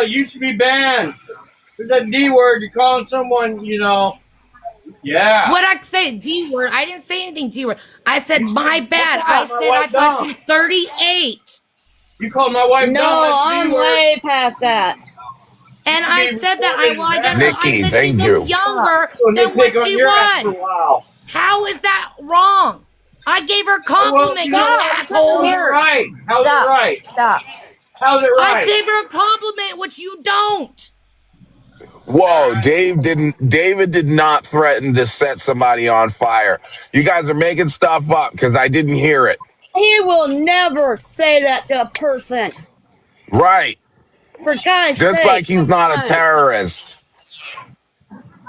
You should be banned. There's that D word. You're calling someone, Yeah. What I say, D word? I didn't say anything D word. I said my bad. I said I thought she was 38. You called my wife. No, I'm way past that. And I said that Nikki, I said thank she you. looks younger than what she was. How is that wrong? I gave her a compliment, you asshole. How's it right? How's it right? Stop. How's it right? I gave her a compliment, which you don't. Whoa, David did not threaten to set somebody on fire. You guys are making stuff up because I didn't hear it. He will never say that to a person. Right. For God's Just sake. like he's not a terrorist.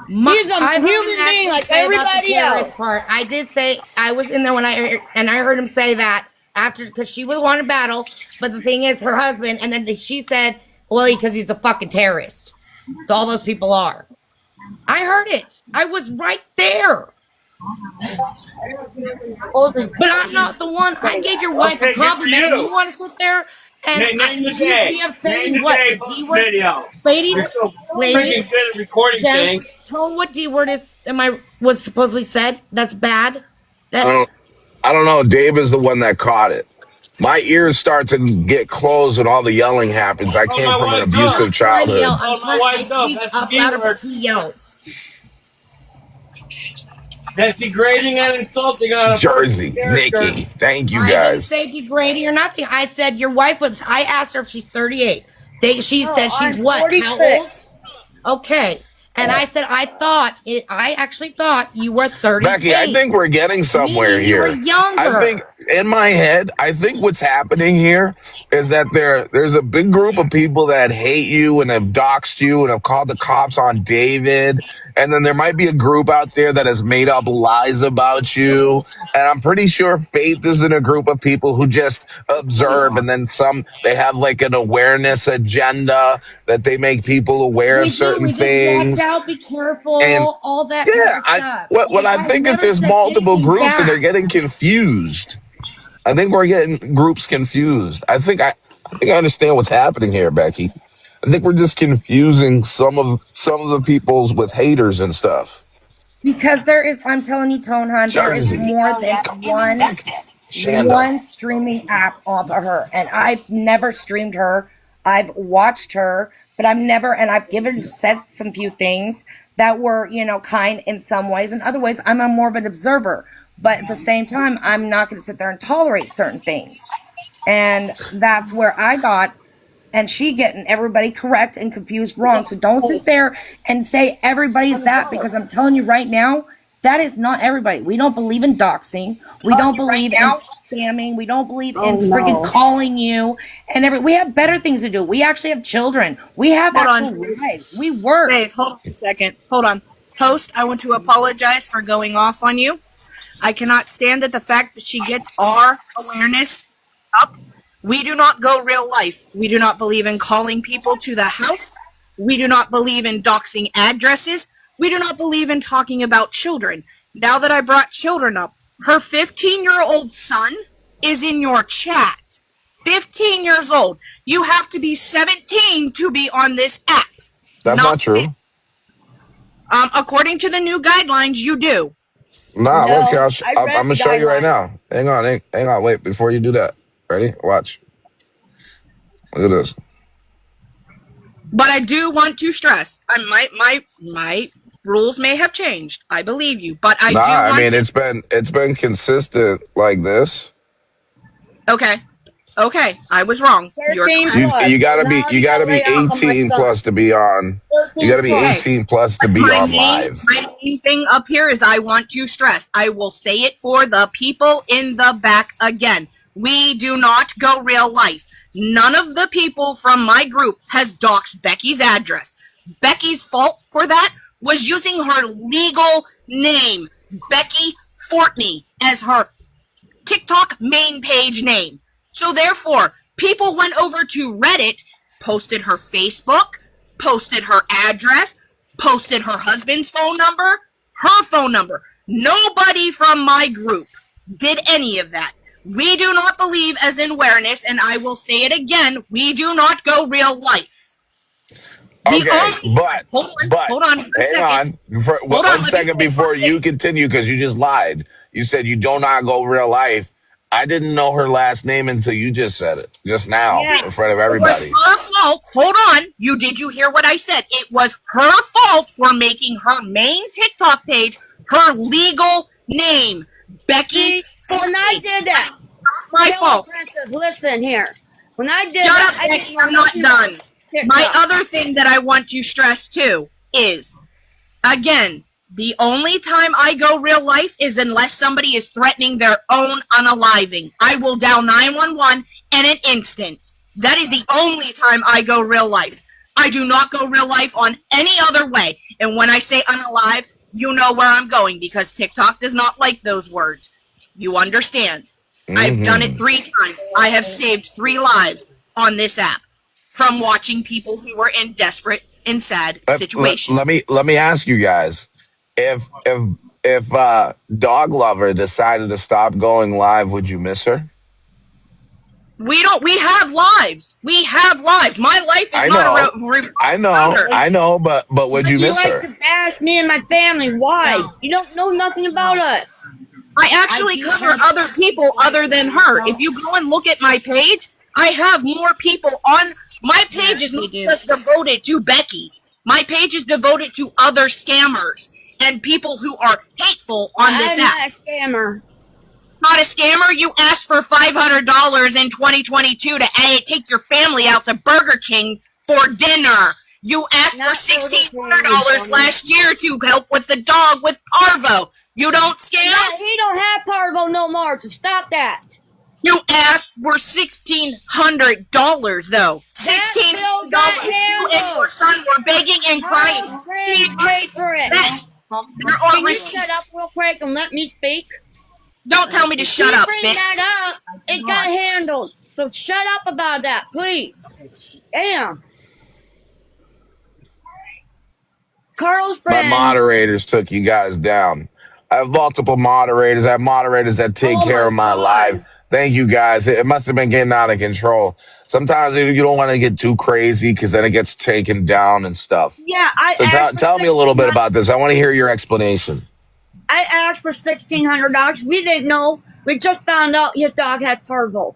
He's a human being like everybody else. Part. I did say I was in there when I heard him say that after, because she would want to battle, but the thing is her husband, and then she said, well, because he's a fucking terrorist. So all those people are. I heard it. I was right there. But I'm not the one. I gave your wife a compliment, and you want to sit there and accuse me of saying what? The D word? Ladies, Jen, tell them what D word was supposedly said. That's bad. I don't know. Dave is the one that caught it. My ears start to get closed when all the yelling happens. I came from an abusive childhood. That's degrading and insulting on a Jersey, Nikki. Thank you guys. I didn't say degrading or nothing. I said your wife was. I asked her if she's 38. She said she's what? 46. How old? Okay. And I said, I actually thought you were 38. Becky, I think we're getting somewhere here. You were younger. I think, in my head, I think what's happening here is that there's a big group of people that hate you and have doxed you and have called the cops on David. And then there might be a group out there that has made up lies about you. And I'm pretty sure Faith is in a group of people who just observe, and then they have like an awareness agenda that they make people aware of certain things. Out, be careful, and all that kind of stuff. What I think is there's multiple groups and they're getting confused. I think we're getting groups confused. I think I understand what's happening here, Becky. I think we're just confusing some of the peoples with haters and stuff. Because I'm telling you, Tone Hunt, there is more than one streaming app off of her. And I've never streamed her. I've watched her, but I've said some few things that were, kind in some ways. In other ways, I'm more of an observer. But at the same time, I'm not going to sit there and tolerate certain things. And that's where I got, and she getting everybody correct and confused wrong. So don't sit there and say everybody's that, because I'm telling you right now, that is not everybody. We don't believe in doxing. We don't believe in spamming. We don't believe in freaking calling you. And we have better things to do. We actually have children. We have actual lives. We work. Dave, hold on a second. Hold on. Host, I want to apologize for going off on you. I cannot stand the fact that she gets our awareness up. We do not go real life. We do not believe in calling people to the house. We do not believe in doxing addresses. We do not believe in talking about children. Now that I brought children up, her 15-year-old son is in your chat. 15 years old. You have to be 17 to be on this app. That's not true. According to the new guidelines, you do. Nah, okay, I'm going to show you right now. Hang on, wait, before you do that. Ready? Watch. Look at this. But I do want to stress, my rules may have changed. I believe you, but it's been consistent like this. Okay, I was wrong. You gotta be 18 plus to be on. You gotta be 18 plus to be on live. My main thing up here is I want to stress. I will say it for the people in the back again. We do not go real life. None of the people from my group has doxed Becky's address. Becky's fault for that was using her legal name, Becky Fortney, as her TikTok main page name. So therefore, people went over to Reddit, posted her Facebook, posted her address, posted her husband's phone number, her phone number. Nobody from my group did any of that. We do not believe as in awareness, and I will say it again, we do not go real life. Okay, hold but on 1 hang second. on for Hold on, one let me second say before something. you continue because you just lied. You said you do not go real life. I didn't know her last name until you just said it just now Yeah. in front of It was everybody. her fault. Hold on. Did you hear what I said? It was her fault for making her main TikTok page her legal name. Becky. See, when I did that, My Taylor fault. Princess, listen here. When I did Shut that, up, I Becky. didn't know I'm not nothing about done. My TikTok. other thing that I want to stress too is, again, the only time I go real life is unless somebody is threatening their own unaliving. I will dial 911 in an instant. That is the only time I go real life. I do not go real life on any other way. And when I say unalive, you know where I'm going because TikTok does not like those words. You understand? I've done it Hmm 3 times. I have saved 3 lives on this app from watching people who were in desperate and sad situations. let me ask you guys if dog lover decided to stop going live, would you miss her? We don't. We have lives. We have lives. My life is I not know, a I know, but would But you you miss like her? to bash me and my family. Why? You don't know nothing about us. I actually cover other people other than her. If you go and look at my page, I have more people on my page. Is not just devoted to Becky. My page is devoted to other scammers and people who are hateful on this I'm app. not a scammer. Not a scammer. You asked for $500 in 2022 to take your family out to Burger King for dinner. You asked Not for Burger $1,600 King. last year to help with the dog with parvo. You don't scam? Yeah, he don't have parvo no more, so stop that. You asked for $1,600 though. $1,600. got You and handled. your son were begging and crying. Carl's friend paid for it. There are Can you receipts. shut up real quick and let me speak? Don't tell me to shut You up, bring bitch. that up, it got handled. So shut up about that, please. Damn. Carl's My friend. moderators took you guys down. I have multiple moderators. I have moderators that take Oh care my of my life. God. Thank you guys. It must have been getting out of control. Sometimes you don't want to get too crazy because then it gets taken down and stuff. Yeah, I So asked for tell me a little bit $1,600. about this. I want to hear your explanation. I asked for $1,600. We didn't know. We just found out his dog had parvo.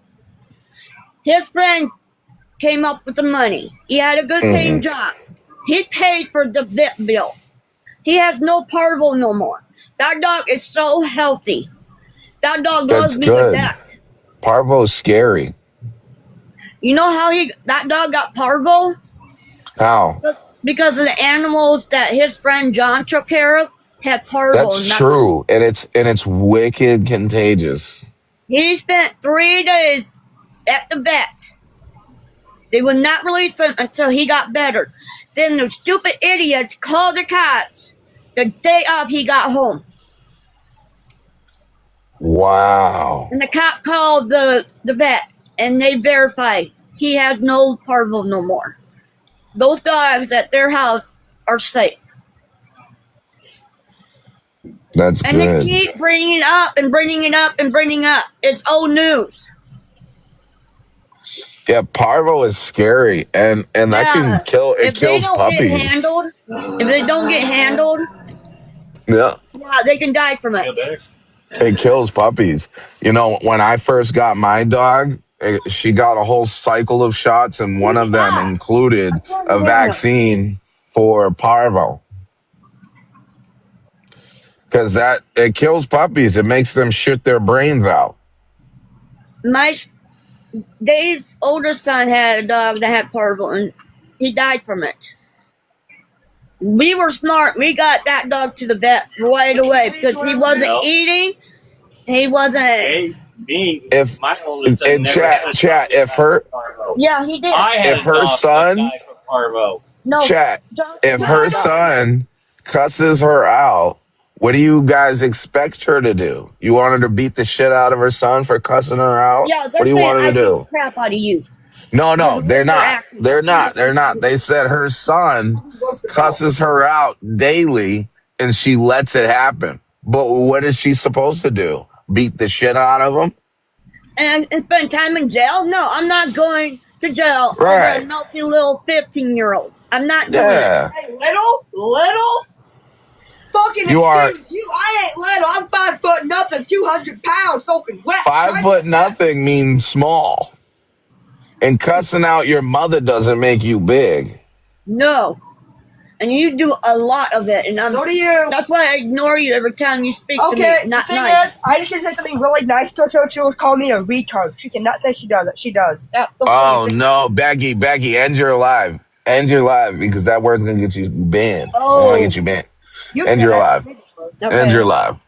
His friend came up with the money. He had a good paying job. He paid for the vet bill. He has no parvo no more. That dog is so healthy. That dog That's loves me to good. death. Parvo's scary. You know how that dog got parvo? How? Because of the animals that his friend John took care of had parvo. That's true, and it's wicked contagious. He spent 3 days at the vet. They would not release him until he got better. Then the stupid idiots called the cops the day of he got home. Wow. And the cop called the vet, and they verified he has no parvo no more. Those dogs at their house are safe. That's And good. they keep bringing it up and bringing it up and bringing it up. It's old news. Yeah, parvo is scary, and that can kill. It If they kills don't puppies. get handled, if they don't get handled, Yeah, they can die from it. it kills puppies. You know, when I first got my dog, she got a whole cycle of shots, and one of them included a vaccine for parvo. Because it kills puppies. It makes them shit their brains out. Dave's older son had a dog that had parvo, and he died from it. We were smart. We got that dog to the vet right away because he wasn't eating. He wasn't. If My oldest son in never had a chat, dog if her parvo. Yeah, he did. I had if her a dog son- that died from parvo. No, chat, John- if her son cusses her out, what do you guys expect her to do? You want her to beat the shit out of her son for cussing her out? Yeah, they're What do you saying want her I to beat do? the crap out of you. No, Because they're of not. their actions. They're not. They're not. They said her son cusses her out daily and she lets it happen. But what is she supposed to do? Beat the shit out of him? And spend time in jail? No, I'm not going to jail over Right. a melty little 15-year-old. I'm not doing it. Yeah. Hey, little? Fucking You are excuse you. I ain't little. I'm 5 foot nothing, 200 pounds, soaking wet. 5 foot nothing means small. And cussing out your mother doesn't make you big. No. And you do a lot of it, and So do you. that's why I ignore you every time you speak to Okay, me. Not the thing nice. is, I just can say something really nice to her, so she was calling me a retard. She cannot say she does it. She does. Oh no, Becky, end your live. End your live because that word's gonna get you banned. I wanna get you banned. You End said your that. live. Okay. End your live.